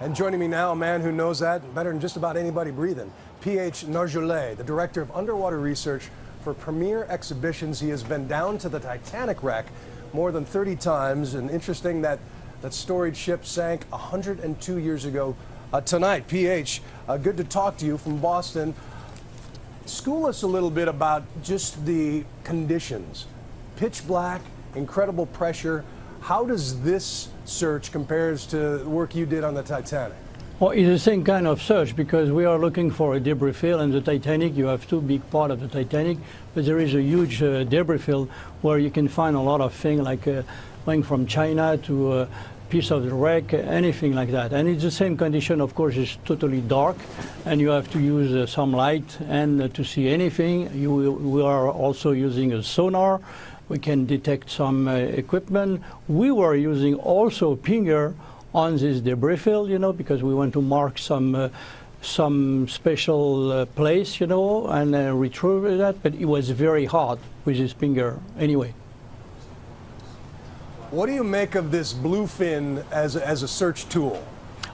And joining me now, a man who knows that better than just about anybody breathing, P.H. Narjolet, the Director of Underwater Research for Premier Exhibitions. He has been down to the Titanic wreck more than 30 times, and interesting that that storied ship sank 102 years ago tonight. P.H., good to talk to you from Boston. School us a little bit about just the conditions. Pitch black, incredible pressure. How does this search compares to the work you did on the Titanic? Well, it's the same kind of search because we are looking for a debris field. In the Titanic, you have two big parts of the Titanic, but there is a huge debris field where you can find a lot of things like going from China to a piece of the wreck, anything like that. And it's the same condition, of course. It's totally dark, and you have to use some light and to see anything. We are also using a sonar. We can detect some equipment. We were using also pinger on this debris field, you know, because we want to mark some special place, you know, and retrieve that. But it was very hard with this pinger anyway. What do you make of this bluefin as a search tool?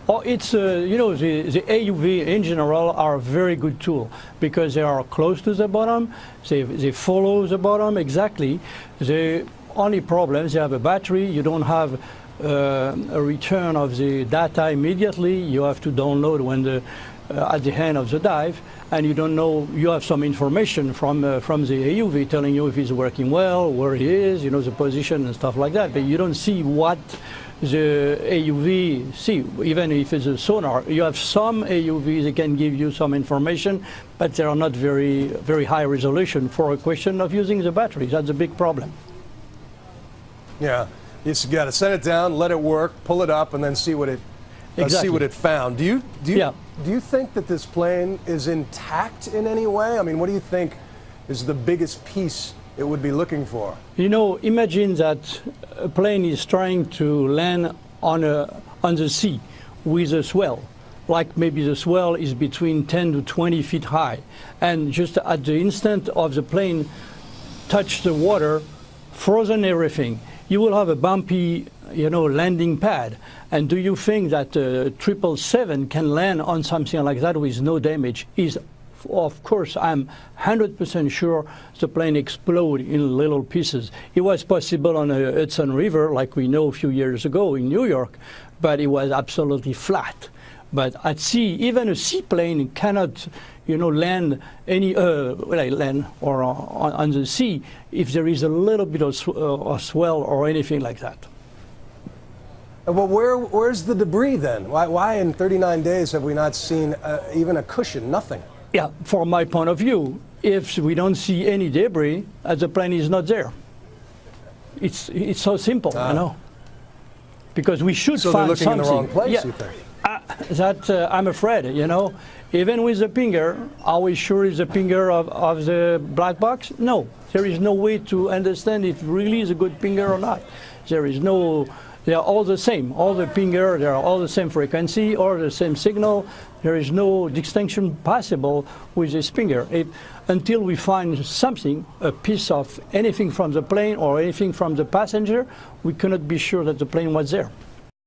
Oh, it's, you know, the AUV in general are a very good tool because they are close to the bottom, they follow the bottom exactly. The only problem is they have a battery, you don't have a return of the data immediately, you have to download when at the end of the dive, and you don't know, you have some information from the AUV telling you if it's working well, where he is, you know, the position and stuff like that, but you don't see what the AUV see, even if it's a sonar. You have some AUVs that can give you some information, but they are not very high resolution for a question of using the batteries. That's a big problem. Yeah, you just got to set it down, let it work, pull it up, and then see what it see what it found. Do you think that this plane is intact in any way? I mean, what do you think is the biggest piece it would be looking for? You know, imagine that a plane is trying to land on the sea with a swell. Like maybe the swell is between 10 to 20 feet high. And just at the instant of the plane touch the water, frozen everything, you will have a bumpy, you know, landing pad. And do you think that 777 can land on something like that with no damage? Of course, I'm 100% sure the plane exploded in little pieces. It was possible on the Hudson River, like we know a few years ago in New York, but it was absolutely flat. But at sea, even a seaplane cannot, you know, land land or on the sea if there is a little bit of swell or anything like that. Well, where's the debris then? Why in 39 days have we not seen even a cushion, nothing? Yeah, from my point of view, if we don't see any debris, the plane is not there. It's so simple, you know. Because we should find something. So they're looking in the wrong place, you think? I'm afraid, you know. Even with the pinger, are we sure it's the pinger of the black box? No. There is no way to understand if it really is a good pinger or not. There is no... They are all the same. All the pinger, they are all the same frequency or the same signal. There is no distinction possible with this pinger. Until we find something, a piece of anything from the plane or anything from the passenger, we cannot be sure that the plane was there.